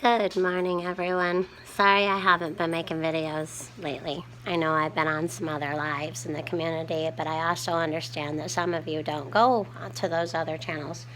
Good morning, everyone. Sorry I haven't been making videos lately. I know I've been on some other lives in the community, but I also understand that some of you don't go to those other channels.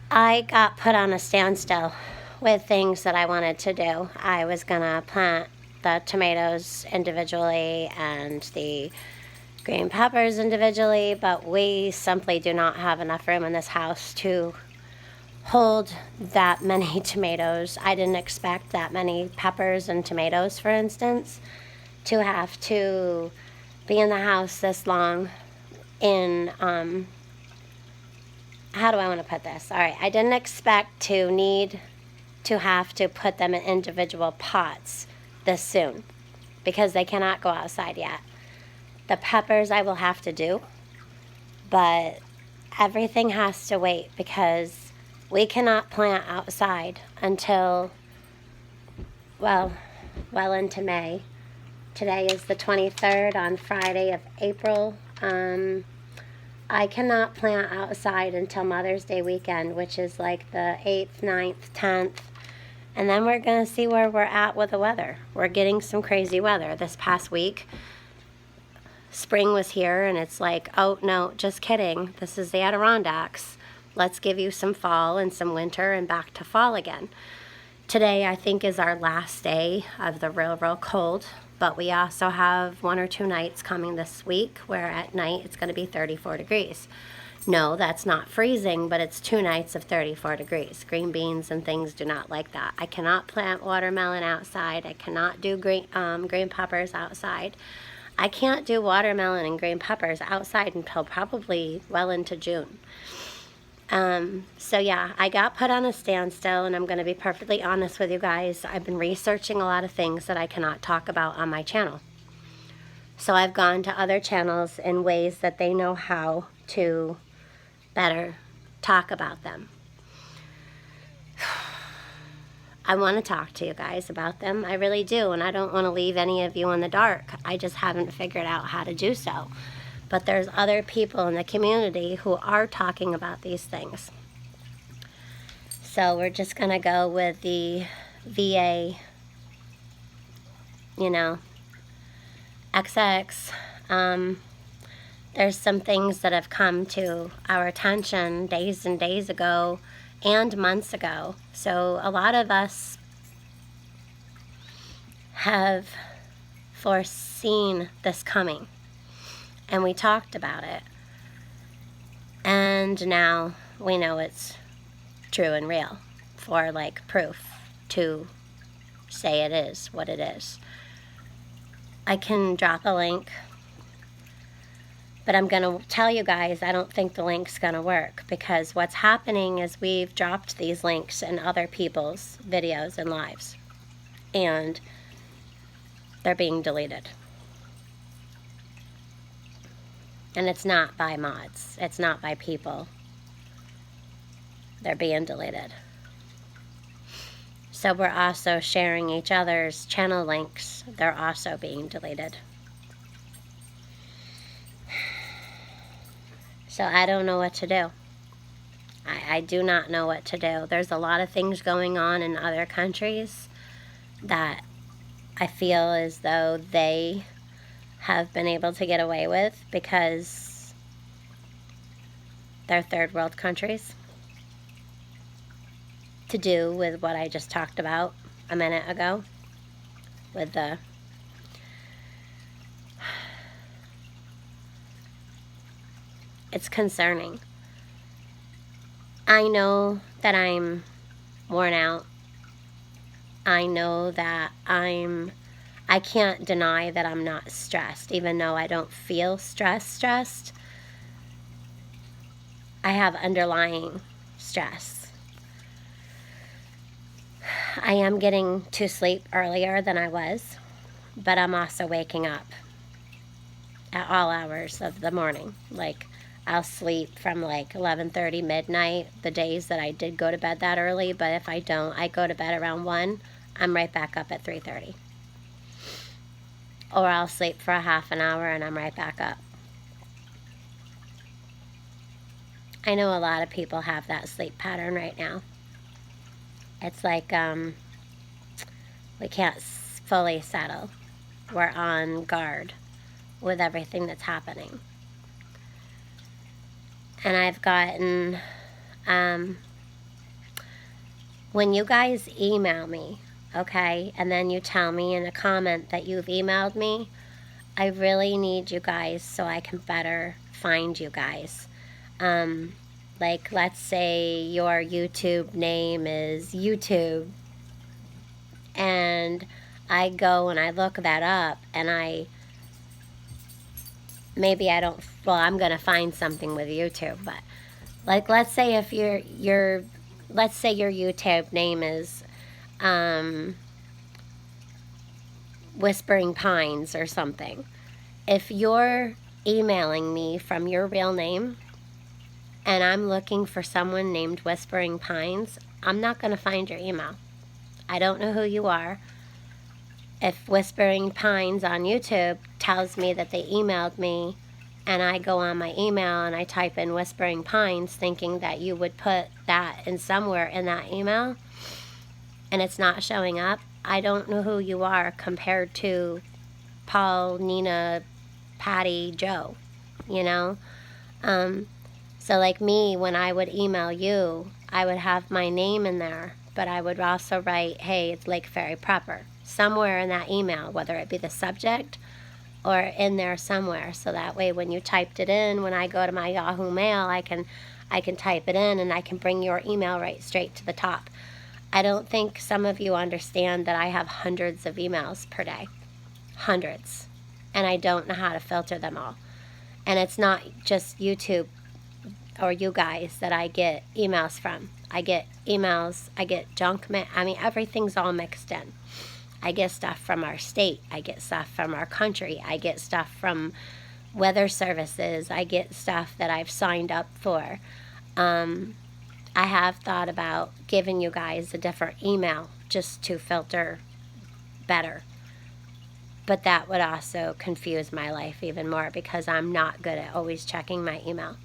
I got put on a standstill with things that I wanted to do. I was gonna plant the tomatoes individually and the green peppers individually, but we simply do not have enough room in this house to hold that many tomatoes. I didn't expect that many peppers and tomatoes, for instance, to have to be in the house this long in, how do I want to put this? All right, I didn't expect to need to have to put them in individual pots this soon because they cannot go outside yet. The peppers I will have to do, but everything has to wait because we cannot plant outside until, well into May. Today is the 23rd on Friday of April. I cannot plant outside until Mother's Day weekend, which is like the 8th, 9th, 10th. And then we're going to see where we're at with the weather. We're getting some crazy weather this past week. Spring was here and it's like, oh no, just kidding. This is the Adirondacks. Let's give you some fall and some winter and back to fall again. Today, I think, is our last day of the real cold, but we also have 1 or 2 nights coming this week where at night it's going to be 34 degrees. No, that's not freezing, but it's 2 nights of 34 degrees. Green beans and things do not like that. I cannot plant watermelon outside. I cannot do green peppers outside. I can't do watermelon and green peppers outside until probably well into June. So yeah, I got put on a standstill, and I'm going to be perfectly honest with you guys. I've been researching a lot of things that I cannot talk about on my channel. So I've gone to other channels in ways that they know how to better talk about them. I want to talk to you guys about them. I really do, and I don't want to leave any of you in the dark. I just haven't figured out how to do so. But there's other people in the community who are talking about these things. So we're just going to go with the VA, XX. There's some things that have come to our attention days and days ago and months ago. So a lot of us have foreseen this coming. And we talked about it. And now we know it's true and real for proof to say it is what it is. I can drop a link, but I'm going to tell you guys I don't think the link's going to work because what's happening is we've dropped these links in other people's videos and lives, and they're being deleted. And it's not by mods. It's not by people. They're being deleted. So we're also sharing each other's channel links. They're also being deleted. So I don't know what to do. I do not know what to do. There's a lot of things going on in other countries that I feel as though they have been able to get away with because they're third world countries, to do with what I just talked about a minute ago with the it's concerning. I know that I'm worn out. I know that I can't deny that I'm not stressed, even though I don't feel stressed. I have underlying stress. I am getting to sleep earlier than I was, but I'm also waking up at all hours of the morning. I'll sleep from 11:30 midnight the days that I did go to bed that early, but if I don't, I go to bed around 1. I'm right back up at 3:30. Or I'll sleep for a half an hour and I'm right back up. I know a lot of people have that sleep pattern right now. It's like we can't fully settle. We're on guard with everything that's happening. And I've gotten, when you guys email me, okay, and then you tell me in a comment that you've emailed me, I really need you guys so I can better find you guys. Like, let's say your YouTube name is YouTube, and I go and I look that up, and maybe I don't, well, I'm going to find something with YouTube, but like, let's say if let's say your YouTube name is Whispering Pines or something. If you're emailing me from your real name and I'm looking for someone named Whispering Pines, I'm not going to find your email. I don't know who you are. If Whispering Pines on YouTube tells me that they emailed me, and I go on my email and I type in Whispering Pines thinking that you would put that in somewhere in that email, and it's not showing up, I don't know who you are compared to Paul, Nina, Patty, Joe, you know? So like me, when I would email you, I would have my name in there, but I would also write, hey, it's Lake Ferry Prepper, somewhere in that email, whether it be the subject or in there somewhere. So that way when you typed it in, when I go to my Yahoo Mail, I can type it in and I can bring your email right straight to the top. I don't think some of you understand that I have hundreds of emails per day. Hundreds. And I don't know how to filter them all. And it's not just YouTube or you guys that I get emails from. I get emails, I get junk mail. I mean, everything's all mixed in. I get stuff from our state. I get stuff from our country. I get stuff from weather services. I get stuff that I've signed up for. I have thought about giving you guys a different email just to filter better. But that would also confuse my life even more because I'm not good at always checking my email.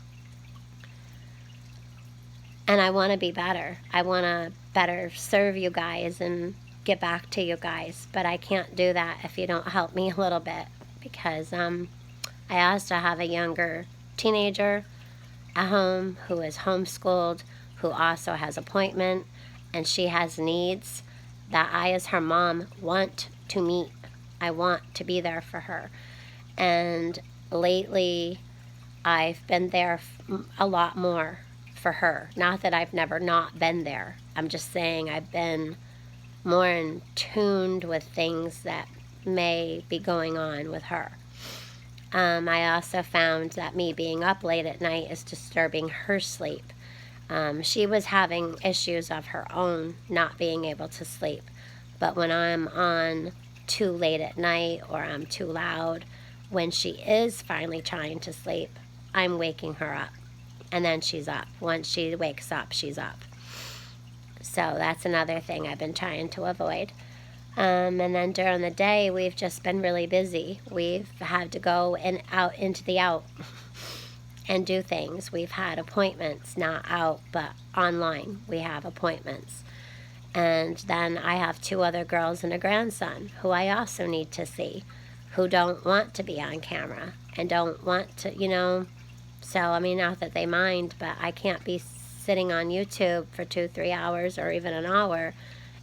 And I want to be better. I want to better serve you guys and get back to you guys. But I can't do that if you don't help me a little bit. Because I also have a younger teenager at home who is homeschooled, who also has appointment, and she has needs that I as her mom want to meet. I want to be there for her. And lately I've been there a lot more for her. Not that I've never not been there. I'm just saying I've been more in tuned with things that may be going on with her. I also found that me being up late at night is disturbing her sleep. She was having issues of her own, not being able to sleep. But when I'm on too late at night or I'm too loud, when she is finally trying to sleep, I'm waking her up. And then she's up. Once she wakes up, she's up. So that's another thing I've been trying to avoid. And then during the day, we've just been really busy. We've had to go out into the out and do things. We've had appointments, not out, but online. We have appointments. And then I have 2 other girls and a grandson who I also need to see, who don't want to be on camera and don't want to, you know. So, I mean, not that they mind, but I can't be sitting on YouTube for 2-3 hours or even an hour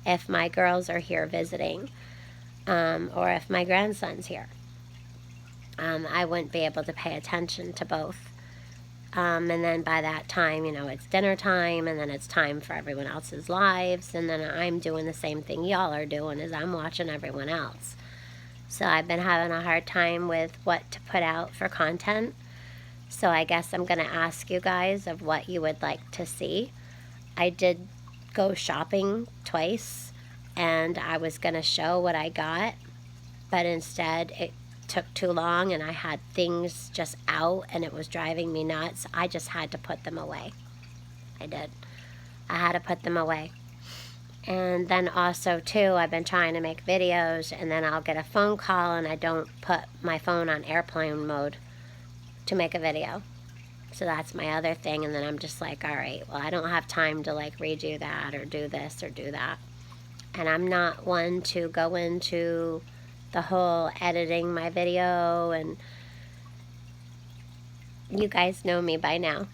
if my girls are here visiting, or if my grandson's here. I wouldn't be able to pay attention to both. And then by that time, you know, it's dinner time, and then it's time for everyone else's lives, and then I'm doing the same thing y'all are doing, is I'm watching everyone else. So I've been having a hard time with what to put out for content. So I guess I'm going to ask you guys of what you would like to see. I did go shopping twice, and I was going to show what I got, but instead it took too long and I had things just out and it was driving me nuts. I just had to put them away. I did. I had to put them away. And then also too, I've been trying to make videos, and then I'll get a phone call and I don't put my phone on airplane mode to make a video. So that's my other thing. And then I'm just like, all right, well, I don't have time to like redo that or do this or do that. And I'm not one to go into the whole editing my video, and you guys know me by now.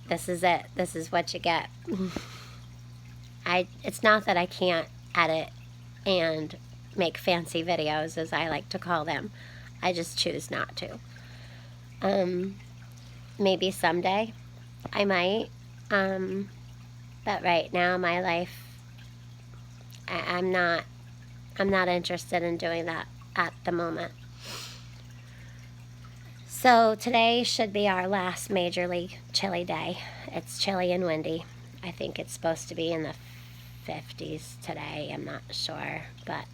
This is it. This is what you get. It's not that I can't edit and make fancy videos, as I like to call them. I just choose not to. Maybe someday I might. But right now, my life, I'm not interested in doing that at the moment. So today should be our last majorly chilly day. It's chilly and windy. I think it's supposed to be in the 50s today. I'm not sure, but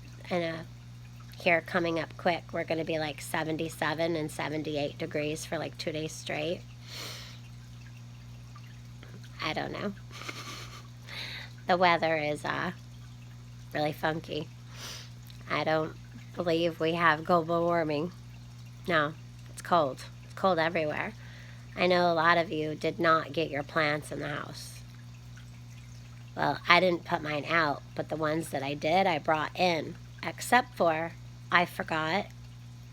here coming up quick, we're going to be like 77 and 78 degrees for like 2 days straight. I don't know. The weather is really funky. I don't believe we have global warming. No, it's cold. It's cold everywhere. I know a lot of you did not get your plants in the house. Well, I didn't put mine out, but the ones that I did, I brought in. Except for, I forgot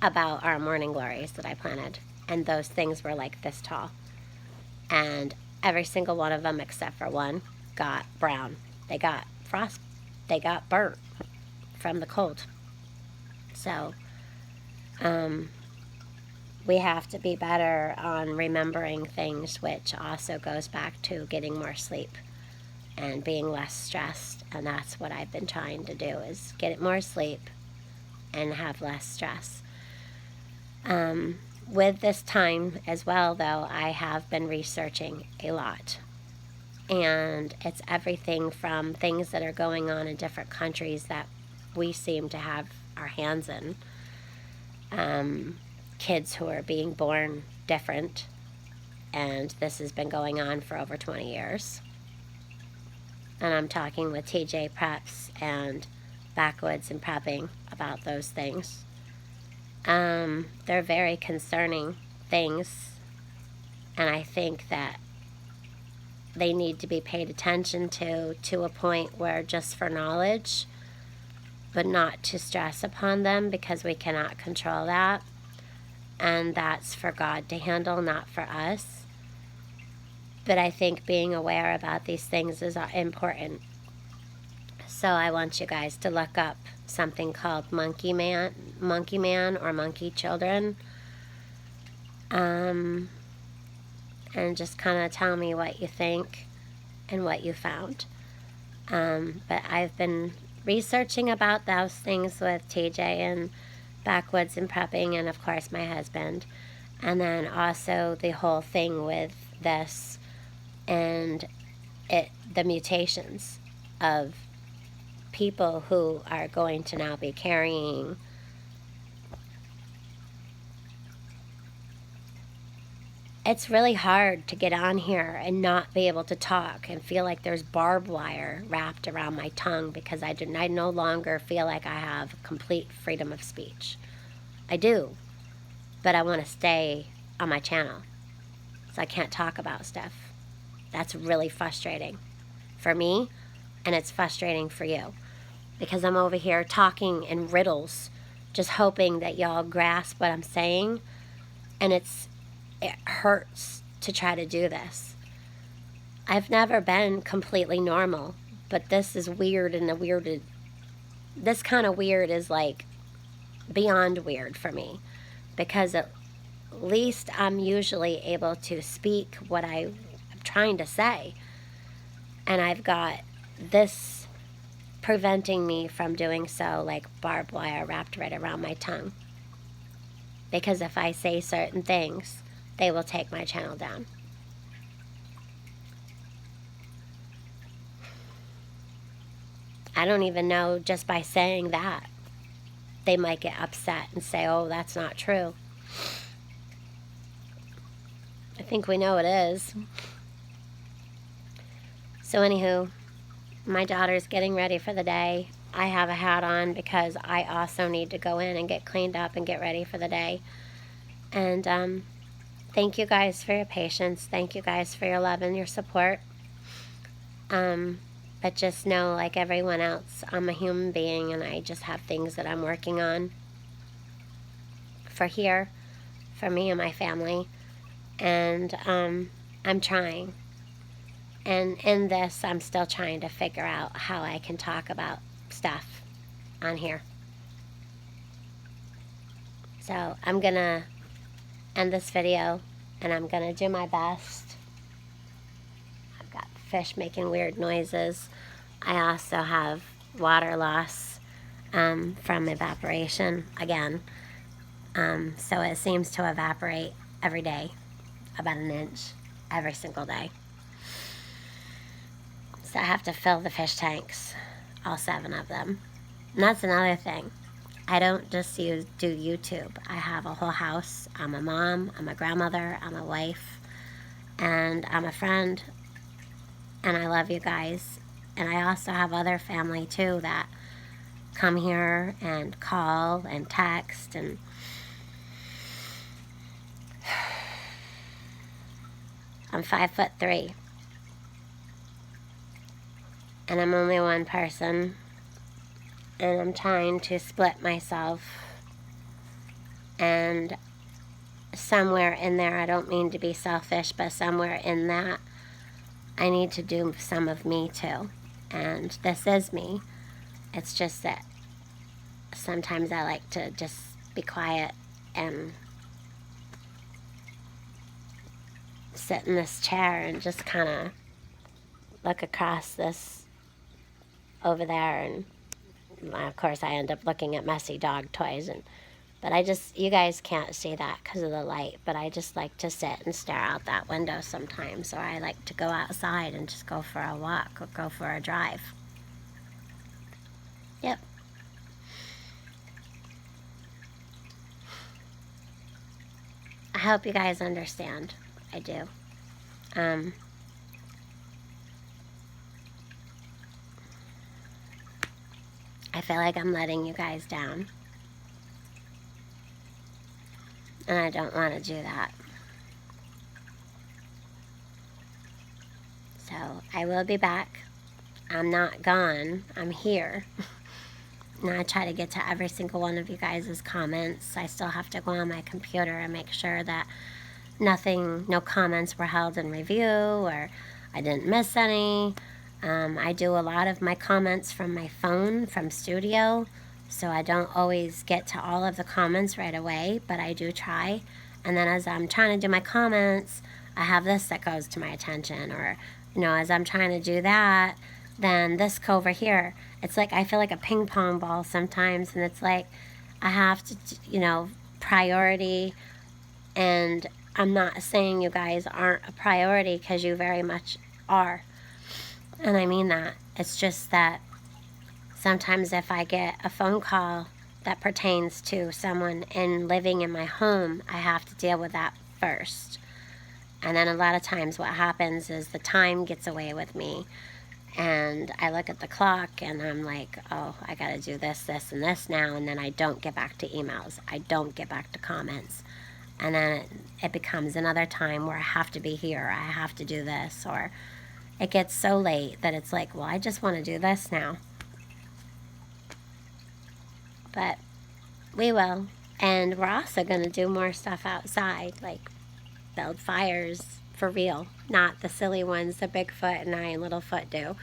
about our morning glories that I planted. And those things were like this tall. And every single one of them, except for one, got brown. They got frost. They got burnt from the cold. So, we have to be better on remembering things, which also goes back to getting more sleep and being less stressed. And that's what I've been trying to do, is get more sleep and have less stress. With this time as well, though, I have been researching a lot. And it's everything from things that are going on in different countries that we seem to have our hands in. Kids who are being born different. And this has been going on for over 20 years. And I'm talking with TJ Preps and Backwoods and Prepping about those things. They're very concerning things, and I think that they need to be paid attention to a point where just for knowledge, but not to stress upon them, because we cannot control that, and that's for God to handle, not for us. But I think being aware about these things is important. So I want you guys to look up something called Monkey Man or Monkey Children. And just kind of tell me what you think and what you found. But I've been researching about those things with TJ and Backwoods and Prepping, and of course my husband. And then also the whole thing with this and the mutations of people who are going to now be carrying it's really hard to get on here and not be able to talk and feel like there's barbed wire wrapped around my tongue, because I no longer feel like I have complete freedom of speech. I do, but I want to stay on my channel, so I can't talk about stuff. That's really frustrating for me, and it's frustrating for you, because I'm over here talking in riddles, just hoping that y'all grasp what I'm saying, and it hurts to try to do this. I've never been completely normal, but this is weird, and this kind of weird is like beyond weird for me, because at least I'm usually able to speak what I'm trying to say, and I've got this preventing me from doing so, like barbed wire wrapped right around my tongue, because if I say certain things, they will take my channel down. I don't even know, just by saying that, they might get upset and say, oh, that's not true. I think we know it is. So anywho, my daughter's getting ready for the day. I have a hat on because I also need to go in and get cleaned up and get ready for the day. And thank you guys for your patience. Thank you guys for your love and your support. But just know, like everyone else, I'm a human being and I just have things that I'm working on for here, for me and my family. And I'm trying. And in this, I'm still trying to figure out how I can talk about stuff on here. So I'm going to end this video and I'm going to do my best. I've got fish making weird noises. I also have water loss from evaporation again. So it seems to evaporate every day, about an inch every single day. So I have to fill the fish tanks, all 7 of them. And that's another thing. I don't just do YouTube. I have a whole house. I'm a mom, I'm a grandmother, I'm a wife, and I'm a friend. And I love you guys. And I also have other family too that come here and call and text. And I'm 5'3". And I'm only one person. And I'm trying to split myself. And somewhere in there, I don't mean to be selfish, but somewhere in that, I need to do some of me too. And this is me. It's just that sometimes I like to just be quiet and sit in this chair and just kind of look across this over there. And of course I end up looking at messy dog toys. But you guys can't see that because of the light, but I just like to sit and stare out that window sometimes, or I like to go outside and just go for a walk or go for a drive. Yep. I hope you guys understand. I do. I feel like I'm letting you guys down. And I don't want to do that. So I will be back. I'm not gone. I'm here. Now I try to get to every single one of you guys' comments. I still have to go on my computer and make sure that no comments were held in review or I didn't miss any. I do a lot of my comments from my phone, from Studio. So I don't always get to all of the comments right away, but I do try. And then as I'm trying to do my comments, I have this that goes to my attention. Or, as I'm trying to do that, then this over here. It's like I feel like a ping pong ball sometimes. And it's like I have to, priority. And I'm not saying you guys aren't a priority because you very much are. And I mean that. It's just that sometimes if I get a phone call that pertains to someone living in my home, I have to deal with that first. And then a lot of times what happens is the time gets away with me. And I look at the clock and I'm like, oh, I got to do this, this, and this now. And then I don't get back to emails. I don't get back to comments. And then it becomes another time where I have to be here. I have to do this. Or it gets so late that it's like, well, I just want to do this now. But we will. And we're also going to do more stuff outside, like build fires for real. Not the silly ones that Bigfoot and I and Littlefoot do.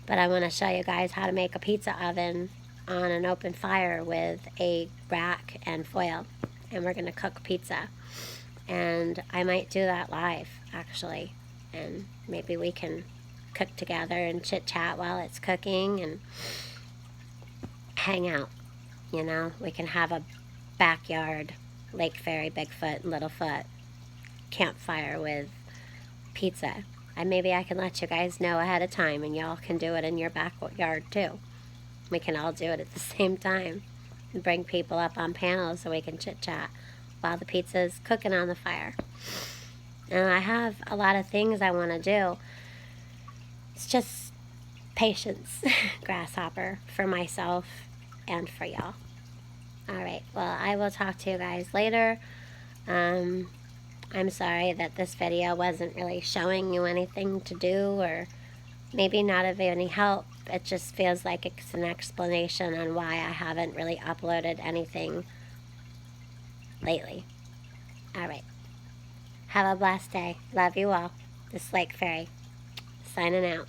But I want to show you guys how to make a pizza oven on an open fire with a rack and foil. And we're going to cook pizza. And I might do that live, actually. And maybe we can cook together and chit-chat while it's cooking and hang out. We can have a backyard Lake Fairy, Bigfoot, Littlefoot campfire with pizza. And maybe I can let you guys know ahead of time and y'all can do it in your backyard too. We can all do it at the same time and bring people up on panels so we can chit-chat while the pizza's cooking on the fire. And I have a lot of things I want to do. It's just patience, grasshopper, for myself and for y'all. All right, well, I will talk to you guys later. I'm sorry that this video wasn't really showing you anything to do, or maybe not of any help. It just feels like it's an explanation on why I haven't really uploaded anything lately. Alright. Have a blessed day. Love you all. This Lake Fairy. Signing out.